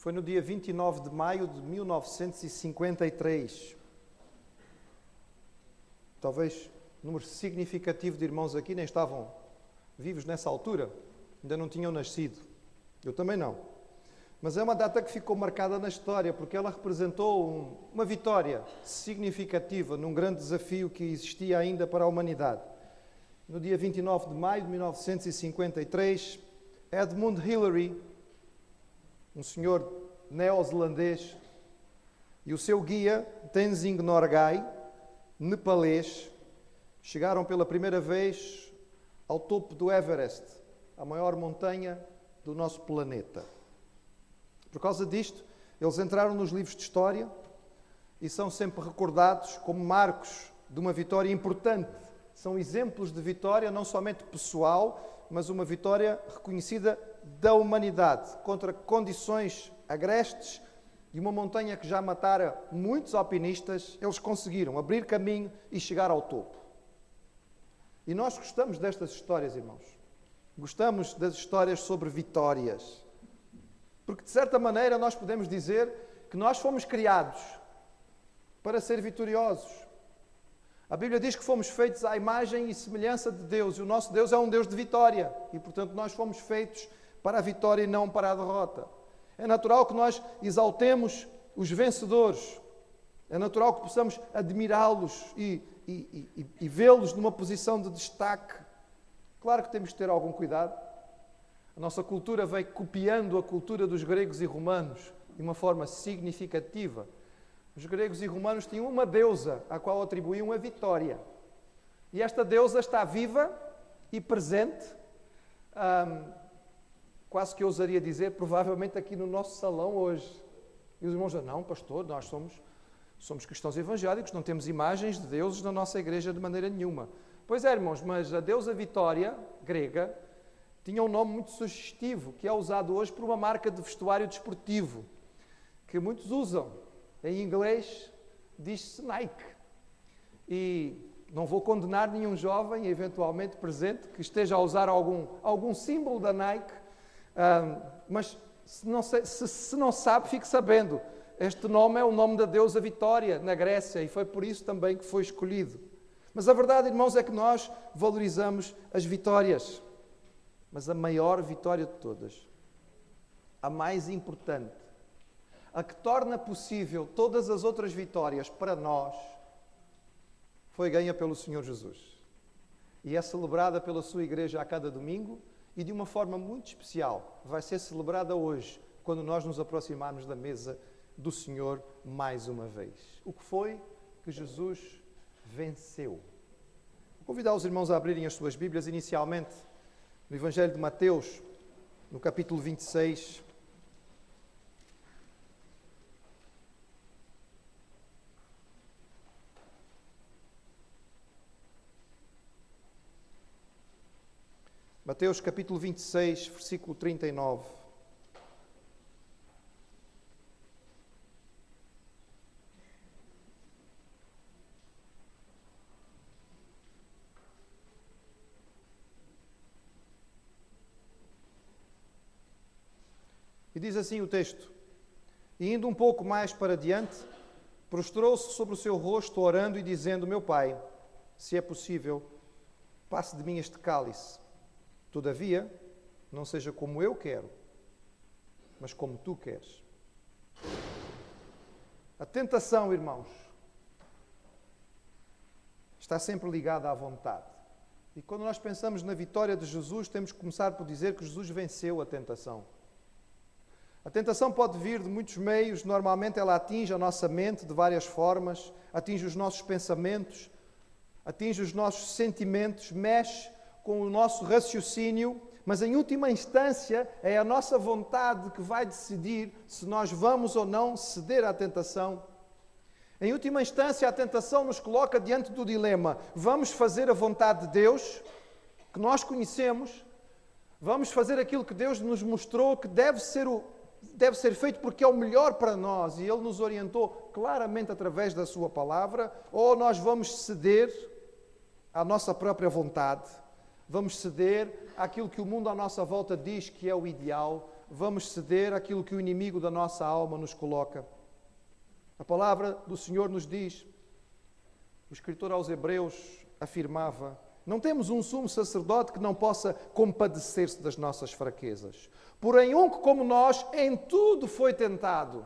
Foi no dia 29 de maio de 1953. Talvez número significativo de irmãos aqui nem estavam vivos nessa altura, ainda não tinham nascido. Eu também não. Mas é uma data que ficou marcada na história, porque ela representou uma vitória significativa num grande desafio que existia ainda para a humanidade. No dia 29 de maio de 1953, Edmund Hillary, um senhor neozelandês, e o seu guia, Tenzing Norgay, nepalês, chegaram pela primeira vez ao topo do Everest, a maior montanha do nosso planeta. Por causa disto, eles entraram nos livros de história e são sempre recordados como marcos de uma vitória importante. São exemplos de vitória não somente pessoal, mas uma vitória reconhecida da humanidade contra condições agrestes e uma montanha que já matara muitos alpinistas. Eles conseguiram abrir caminho e chegar ao topo. E nós gostamos destas histórias, irmãos. Gostamos das histórias sobre vitórias. Porque, de certa maneira, nós podemos dizer que nós fomos criados para ser vitoriosos. A Bíblia diz que fomos feitos à imagem e semelhança de Deus. E o nosso Deus é um Deus de vitória. E, portanto, nós fomos feitos para a vitória e não para a derrota. É natural que nós exaltemos os vencedores. É natural que possamos admirá-los e vê-los numa posição de destaque. Claro que temos que ter algum cuidado. A nossa cultura veio copiando a cultura dos gregos e romanos de uma forma significativa. Os gregos e romanos tinham uma deusa à qual atribuíam a vitória. E esta deusa está viva e presente, quase que eu ousaria dizer, provavelmente aqui no nosso salão hoje. E os irmãos dizem, não, pastor, nós somos cristãos evangélicos, não temos imagens de deuses na nossa igreja de maneira nenhuma. Pois é, irmãos, mas a deusa Vitória, grega, tinha um nome muito sugestivo, que é usado hoje por uma marca de vestuário desportivo, que muitos usam. Em inglês, diz-se Nike. E não vou condenar nenhum jovem, eventualmente presente, que esteja a usar algum símbolo da Nike, mas se não sabe, fique sabendo. Este nome é o nome da deusa Vitória, na Grécia, e foi por isso também que foi escolhido. Mas a verdade, irmãos, é que nós valorizamos as vitórias. Mas a maior vitória de todas, a mais importante, a que torna possível todas as outras vitórias para nós, foi ganha pelo Senhor Jesus. E é celebrada pela sua igreja a cada domingo e de uma forma muito especial. Vai ser celebrada hoje, quando nós nos aproximarmos da mesa do Senhor mais uma vez. O que foi que Jesus venceu? Vou convidar os irmãos a abrirem as suas Bíblias, inicialmente no Evangelho de Mateus, no capítulo 26. Mateus capítulo 26, versículo 39. E diz assim o texto: E indo um pouco mais para diante, prostrou-se sobre o seu rosto, orando e dizendo: Meu Pai, se é possível, passe de mim este cálice. Todavia, não seja como eu quero, mas como tu queres. A tentação, irmãos, está sempre ligada à vontade. E quando nós pensamos na vitória de Jesus, temos que começar por dizer que Jesus venceu a tentação. A tentação pode vir de muitos meios, normalmente ela atinge a nossa mente de várias formas, atinge os nossos pensamentos, atinge os nossos sentimentos, mexe com o nosso raciocínio, mas em última instância é a nossa vontade que vai decidir se nós vamos ou não ceder à tentação. Em última instância, a tentação nos coloca diante do dilema: vamos fazer a vontade de Deus, que nós conhecemos, vamos fazer aquilo que Deus nos mostrou que deve ser feito porque é o melhor para nós e Ele nos orientou claramente através da Sua palavra, ou nós vamos ceder à nossa própria vontade, vamos ceder àquilo que o mundo à nossa volta diz que é o ideal, vamos ceder àquilo que o inimigo da nossa alma nos coloca. A palavra do Senhor nos diz, o escritor aos Hebreus afirmava, não temos um sumo sacerdote que não possa compadecer-se das nossas fraquezas. Porém, um que, como nós, em tudo foi tentado,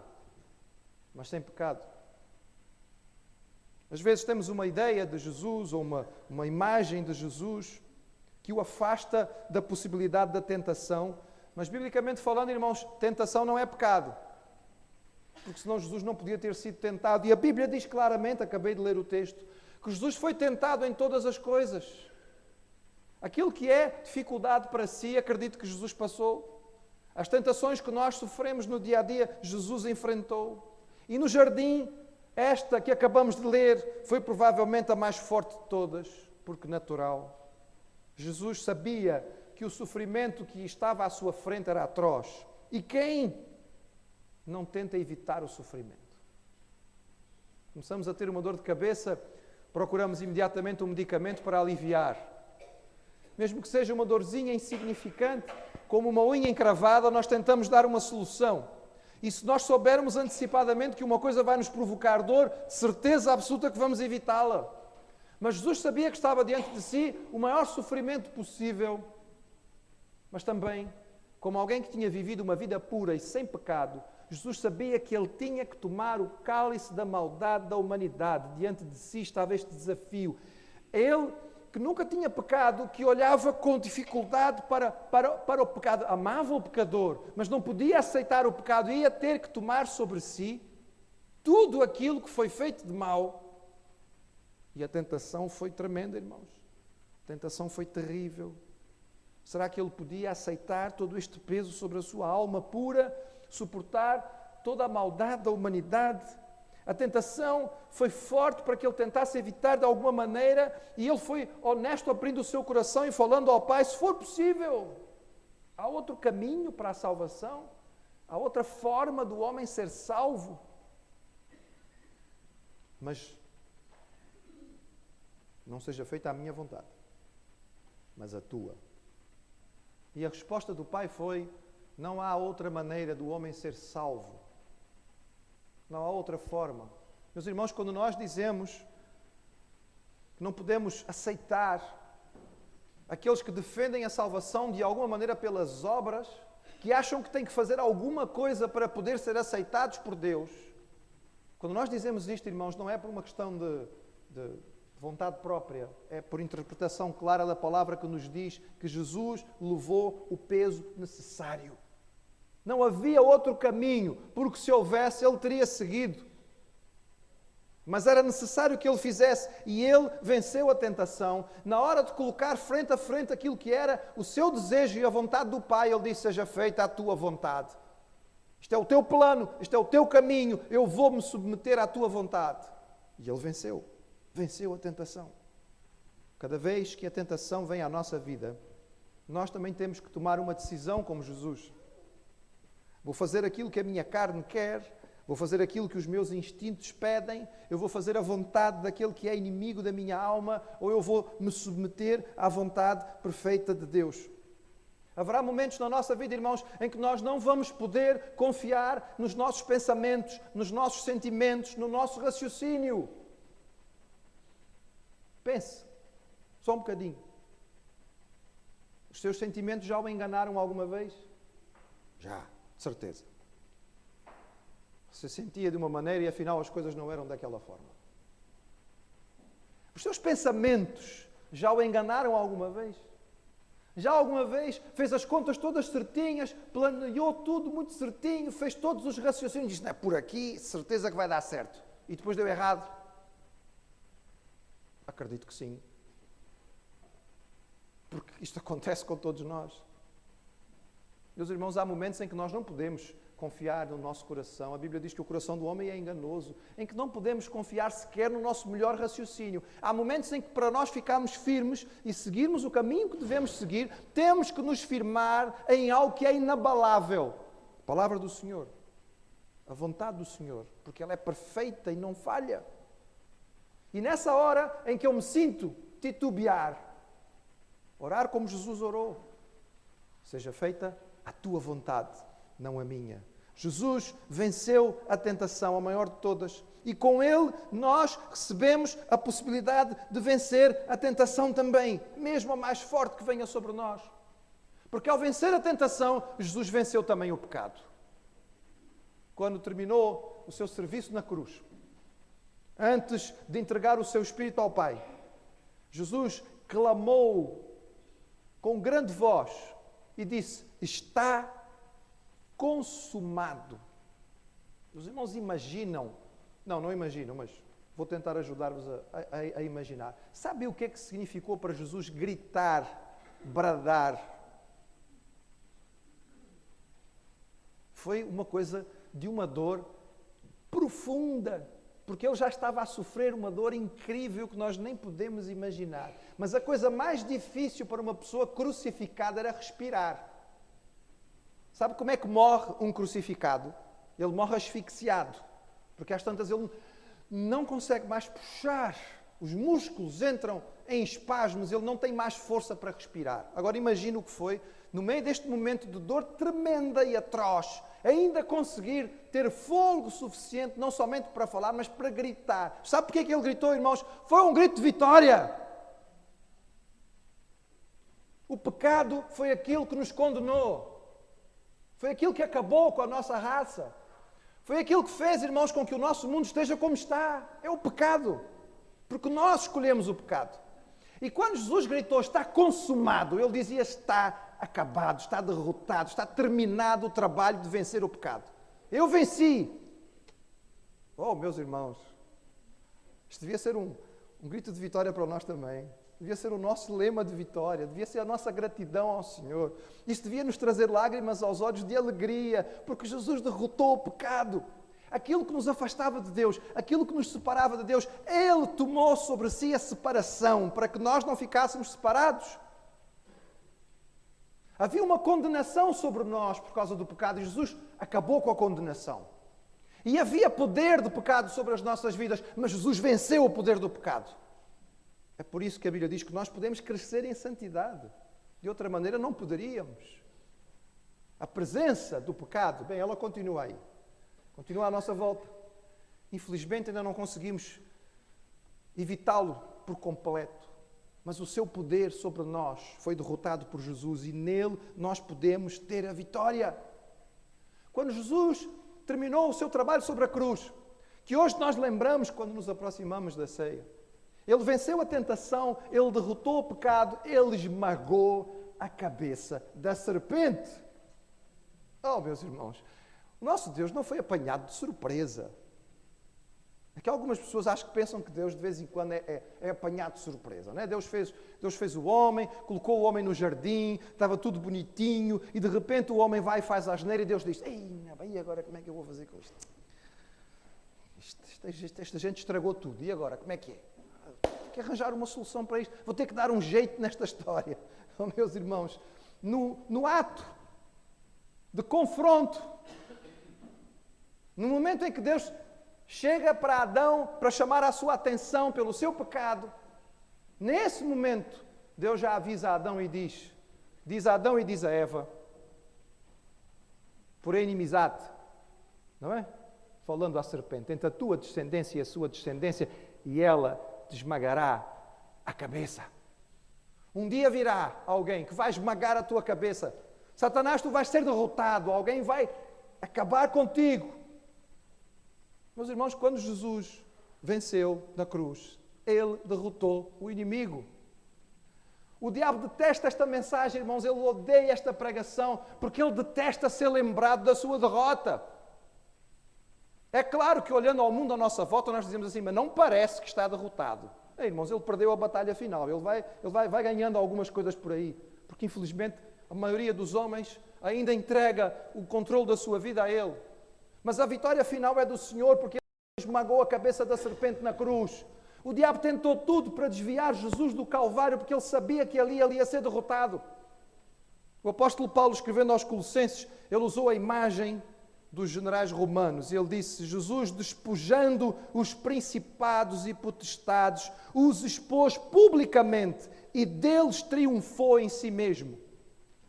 mas sem pecado. Às vezes temos uma ideia de Jesus ou uma imagem de Jesus que o afasta da possibilidade da tentação, mas, biblicamente falando, irmãos, tentação não é pecado. Porque senão Jesus não podia ter sido tentado. E a Bíblia diz claramente, acabei de ler o texto, que Jesus foi tentado em todas as coisas. Aquilo que é dificuldade para si, acredito que Jesus passou. As tentações que nós sofremos no dia a dia, Jesus enfrentou. E no jardim, esta que acabamos de ler, foi provavelmente a mais forte de todas, porque natural. Jesus sabia que o sofrimento que estava à sua frente era atroz. E quem não tenta evitar o sofrimento? Começamos a ter uma dor de cabeça, procuramos imediatamente um medicamento para aliviar. Mesmo que seja uma dorzinha insignificante, como uma unha encravada, nós tentamos dar uma solução. E se nós soubermos antecipadamente que uma coisa vai nos provocar dor, certeza absoluta que vamos evitá-la. Mas Jesus sabia que estava diante de si o maior sofrimento possível, mas também, como alguém que tinha vivido uma vida pura e sem pecado, Jesus sabia que ele tinha que tomar o cálice da maldade da humanidade. Diante de si estava este desafio. Ele, que nunca tinha pecado, que olhava com dificuldade para o pecado, amava o pecador, mas não podia aceitar o pecado, ia ter que tomar sobre si tudo aquilo que foi feito de mal. E a tentação foi tremenda, irmãos. A tentação foi terrível. Será que ele podia aceitar todo este peso sobre a sua alma pura, suportar toda a maldade da humanidade? A tentação foi forte para que ele tentasse evitar de alguma maneira, e ele foi honesto abrindo o seu coração e falando ao Pai, se for possível, há outro caminho para a salvação, há outra forma do homem ser salvo. Mas não seja feita a minha vontade, mas a tua. E a resposta do Pai foi, não há outra maneira do homem ser salvo. Não há outra forma. Meus irmãos, quando nós dizemos que não podemos aceitar aqueles que defendem a salvação de alguma maneira pelas obras, que acham que têm que fazer alguma coisa para poder ser aceitados por Deus, quando nós dizemos isto, irmãos, não é por uma questão de vontade própria, é por interpretação clara da palavra que nos diz que Jesus levou o peso necessário. Não havia outro caminho, porque se houvesse, ele teria seguido. Mas era necessário que ele fizesse, e ele venceu a tentação. Na hora de colocar frente a frente aquilo que era o seu desejo e a vontade do Pai, ele disse, seja feita a tua vontade. Isto é o teu plano, isto é o teu caminho, eu vou-me submeter à tua vontade. E ele venceu. Venceu a tentação. Cada vez que a tentação vem à nossa vida, nós também temos que tomar uma decisão como Jesus. Vou fazer aquilo que a minha carne quer, vou fazer aquilo que os meus instintos pedem, eu vou fazer a vontade daquele que é inimigo da minha alma, ou eu vou me submeter à vontade perfeita de Deus. Haverá momentos na nossa vida, irmãos, em que nós não vamos poder confiar nos nossos pensamentos, nos nossos sentimentos, no nosso raciocínio. Pense, só um bocadinho. Os seus sentimentos já o enganaram alguma vez? Já, de certeza. Você sentia de uma maneira e afinal as coisas não eram daquela forma. Os seus pensamentos já o enganaram alguma vez? Já alguma vez fez as contas todas certinhas, planeou tudo muito certinho, fez todos os raciocínios, disse, não é por aqui, certeza que vai dar certo. E depois deu errado? Acredito que sim. Porque isto acontece com todos nós. Meus irmãos, há momentos em que nós não podemos confiar no nosso coração. A Bíblia diz que o coração do homem é enganoso, em que não podemos confiar sequer no nosso melhor raciocínio. Há momentos em que, para nós ficarmos firmes e seguirmos o caminho que devemos seguir, temos que nos firmar em algo que é inabalável. A palavra do Senhor, a vontade do Senhor, porque ela é perfeita e não falha. E nessa hora em que eu me sinto titubear, Orar como Jesus orou. Seja feita a tua vontade, não a minha. Jesus venceu a tentação, a maior de todas. E com ele nós recebemos a possibilidade de vencer a tentação também, mesmo a mais forte que venha sobre nós. Porque ao vencer a tentação, Jesus venceu também o pecado. Quando terminou o seu serviço na cruz, antes de entregar o seu Espírito ao Pai, Jesus clamou com grande voz e disse: está consumado. Os irmãos imaginam, não imaginam, mas vou tentar ajudar-vos a imaginar. Sabe o que é que significou para Jesus gritar, bradar? Foi uma coisa de uma dor profunda, porque ele já estava a sofrer uma dor incrível que nós nem podemos imaginar. Mas a coisa mais difícil para uma pessoa crucificada era respirar. Sabe como é que morre um crucificado? Ele morre asfixiado, porque às tantas ele não consegue mais puxar, os músculos entram em espasmos, ele não tem mais força para respirar. Agora imagina o que foi, no meio deste momento de dor tremenda e atroz, ainda conseguir ter fôlego suficiente, não somente para falar, mas para gritar. Sabe porquê que ele gritou, irmãos? Foi um grito de vitória. O pecado foi aquilo que nos condenou. Foi aquilo que acabou com a nossa raça. Foi aquilo que fez, irmãos, com que o nosso mundo esteja como está. É o pecado. Porque nós escolhemos o pecado. E quando Jesus gritou, está consumado, ele dizia, está acabado, está derrotado, está terminado o trabalho de vencer o pecado. Eu venci. Oh, meus irmãos, isto devia ser um grito de vitória para nós também. Devia ser o nosso lema de vitória, devia ser a nossa gratidão ao Senhor. Isto devia nos trazer lágrimas aos olhos de alegria, porque Jesus derrotou o pecado. Aquilo que nos afastava de Deus, aquilo que nos separava de Deus, Ele tomou sobre si a separação, para que nós não ficássemos separados. Havia uma condenação sobre nós por causa do pecado, e Jesus acabou com a condenação. E havia poder do pecado sobre as nossas vidas, mas Jesus venceu o poder do pecado. É por isso que a Bíblia diz que nós podemos crescer em santidade. De outra maneira não poderíamos. A presença do pecado, bem, ela continua aí. Continua à nossa volta. Infelizmente ainda não conseguimos evitá-lo por completo. Mas o seu poder sobre nós foi derrotado por Jesus e nele nós podemos ter a vitória. Quando Jesus terminou o seu trabalho sobre a cruz, que hoje nós lembramos quando nos aproximamos da ceia, ele venceu a tentação, ele derrotou o pecado, ele esmagou a cabeça da serpente. Oh, meus irmãos, o nosso Deus não foi apanhado de surpresa. É que algumas pessoas acham que pensam que Deus de vez em quando é apanhado de surpresa. Não é? Deus fez o homem, colocou o homem no jardim, estava tudo bonitinho, e de repente o homem vai e faz a asneira e Deus diz, ei, agora como é que eu vou fazer com isto? Esta gente estragou tudo, e agora como é que é? Que arranjar uma solução para isto. Vou ter que dar um jeito nesta história. Oh, meus irmãos, no ato de confronto, no momento em que Deus chega para Adão para chamar a sua atenção pelo seu pecado, nesse momento, Deus já avisa a Adão e diz a Adão e diz a Eva, por inimizade, não é? Falando à serpente, entre a tua descendência e a sua descendência, e ela te esmagará a cabeça. Um dia virá alguém que vai esmagar a tua cabeça. Satanás, tu vais ser derrotado. Alguém vai acabar contigo. Meus irmãos, quando Jesus venceu na cruz, ele derrotou o inimigo. O diabo detesta esta mensagem, irmãos. Ele odeia esta pregação porque ele detesta ser lembrado da sua derrota. É claro que olhando ao mundo à nossa volta, nós dizemos assim, mas não parece que está derrotado. Ei, irmãos, ele perdeu a batalha final. Ele vai ganhando algumas coisas por aí. Porque, infelizmente, a maioria dos homens ainda entrega o controle da sua vida a ele. Mas a vitória final é do Senhor, porque ele esmagou a cabeça da serpente na cruz. O diabo tentou tudo para desviar Jesus do Calvário, porque ele sabia que ali ele ia ser derrotado. O apóstolo Paulo, escrevendo aos Colossenses, ele usou a imagem dos generais romanos. Ele disse: Jesus, despojando os principados e potestades, os expôs publicamente e deles triunfou em si mesmo.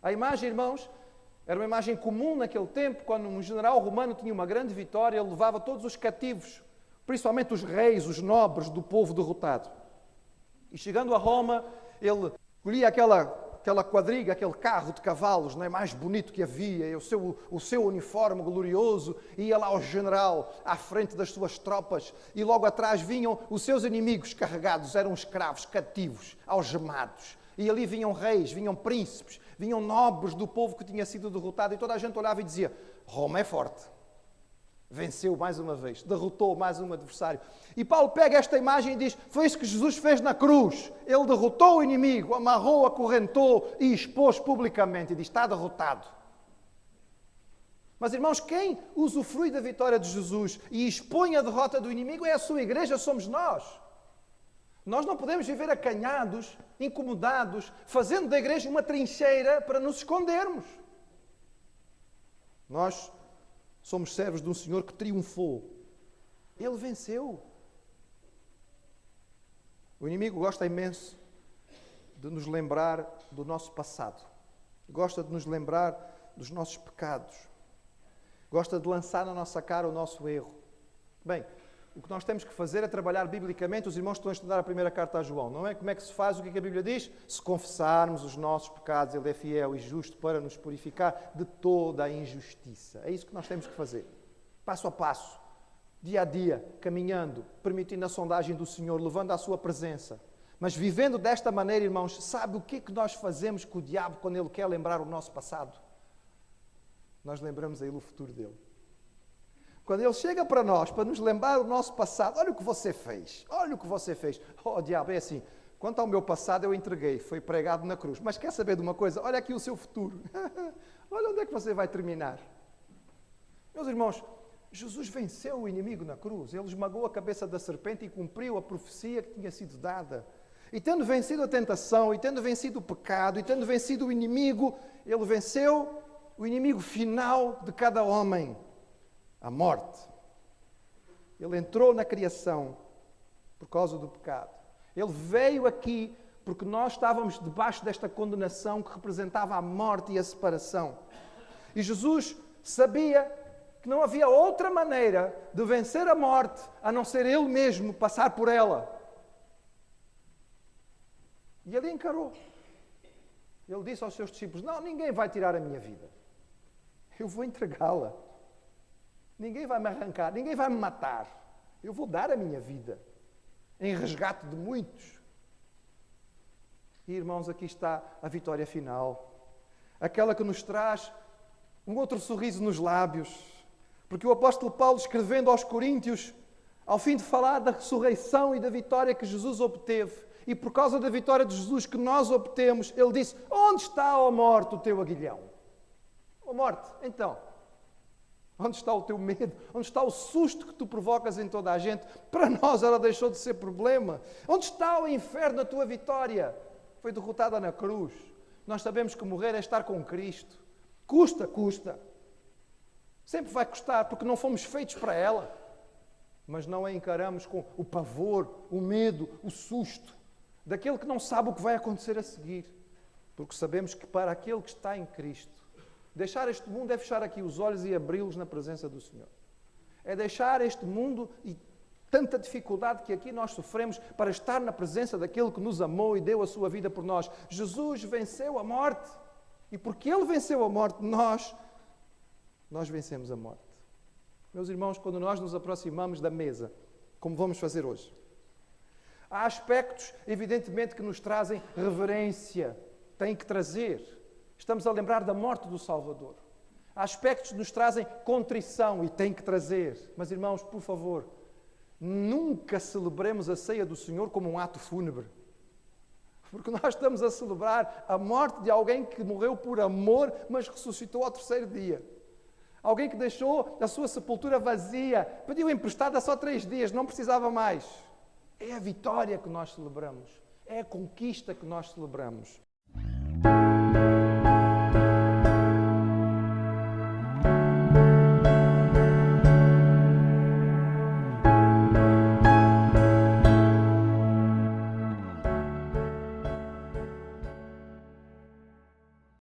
A imagem, irmãos, era uma imagem comum naquele tempo. Quando um general romano tinha uma grande vitória, ele levava todos os cativos, principalmente os reis, os nobres do povo derrotado. E chegando a Roma, ele colhia aquela quadriga, aquele carro de cavalos, não é, mais bonito que havia, o seu uniforme glorioso, ia lá ao general à frente das suas tropas e logo atrás vinham os seus inimigos carregados, eram escravos, cativos, algemados. E ali vinham reis, vinham príncipes, vinham nobres do povo que tinha sido derrotado e toda a gente olhava e dizia: Roma é forte. Venceu mais uma vez, derrotou mais um adversário. E Paulo pega esta imagem e diz: foi isso que Jesus fez na cruz. Ele derrotou o inimigo, amarrou, acorrentou e expôs publicamente. E diz: está derrotado. Mas, irmãos, quem usufrui da vitória de Jesus e expõe a derrota do inimigo é a sua igreja, somos nós. Nós não podemos viver acanhados, incomodados, fazendo da igreja uma trincheira para nos escondermos. Nós somos servos de um Senhor que triunfou. Ele venceu. O inimigo gosta imenso de nos lembrar do nosso passado. Gosta de nos lembrar dos nossos pecados. Gosta de lançar na nossa cara o nosso erro. Bem, o que nós temos que fazer é trabalhar biblicamente. Os irmãos estão a estudar a primeira carta a João, não é? Como é que se faz? O que é que a Bíblia diz? Se confessarmos os nossos pecados, Ele é fiel e justo para nos purificar de toda a injustiça. É isso que nós temos que fazer. Passo a passo, dia a dia, caminhando, permitindo a sondagem do Senhor, levando à sua presença. Mas vivendo desta maneira, irmãos, sabe o que é que nós fazemos com o diabo quando ele quer lembrar o nosso passado? Nós lembramos a ele o futuro dele. Quando ele chega para nós, para nos lembrar o nosso passado, olha o que você fez, olha o que você fez. Oh, diabo, é assim, quanto ao meu passado eu entreguei, foi pregado na cruz. Mas quer saber de uma coisa? Olha aqui o seu futuro. Olha onde é que você vai terminar. Meus irmãos, Jesus venceu o inimigo na cruz. Ele esmagou a cabeça da serpente e cumpriu a profecia que tinha sido dada. E tendo vencido a tentação, e tendo vencido o pecado, e tendo vencido o inimigo, ele venceu o inimigo final de cada homem. A morte. Ele entrou na criação por causa do pecado. Ele veio aqui porque nós estávamos debaixo desta condenação que representava a morte e a separação. E Jesus sabia que não havia outra maneira de vencer a morte a não ser Ele mesmo passar por ela. E Ele encarou. Ele disse aos seus discípulos: não, ninguém vai tirar a minha vida. Eu vou entregá-la. Ninguém vai me arrancar, ninguém vai me matar. Eu vou dar a minha vida em resgate de muitos. E, irmãos, aqui está a vitória final. Aquela que nos traz um outro sorriso nos lábios. Porque o apóstolo Paulo, escrevendo aos Coríntios, ao fim de falar da ressurreição e da vitória que Jesus obteve, e por causa da vitória de Jesus que nós obtemos, ele disse: onde está, ó morte, o teu aguilhão? Ó morte, então... onde está o teu medo? Onde está o susto que tu provocas em toda a gente? Para nós ela deixou de ser problema. Onde está o inferno, a tua vitória? Foi derrotada na cruz. Nós sabemos que morrer é estar com Cristo. Custa, custa. Sempre vai custar, porque não fomos feitos para ela. Mas não a encaramos com o pavor, o medo, o susto daquele que não sabe o que vai acontecer a seguir. Porque sabemos que para aquele que está em Cristo, deixar este mundo é fechar aqui os olhos e abri-los na presença do Senhor. É deixar este mundo e tanta dificuldade que aqui nós sofremos para estar na presença daquele que nos amou e deu a sua vida por nós. Jesus venceu a morte. E porque Ele venceu a morte, nós vencemos a morte. Meus irmãos, quando nós nos aproximamos da mesa, como vamos fazer hoje, há aspectos, evidentemente, que nos trazem reverência. Tem que trazer. Estamos a lembrar da morte do Salvador. Há aspectos que nos trazem contrição e tem que trazer. Mas, irmãos, por favor, nunca celebremos a ceia do Senhor como um ato fúnebre. Porque nós estamos a celebrar a morte de alguém que morreu por amor, mas ressuscitou ao terceiro dia. Alguém que deixou a sua sepultura vazia, pediu emprestada só 3 dias, não precisava mais. É a vitória que nós celebramos. É a conquista que nós celebramos.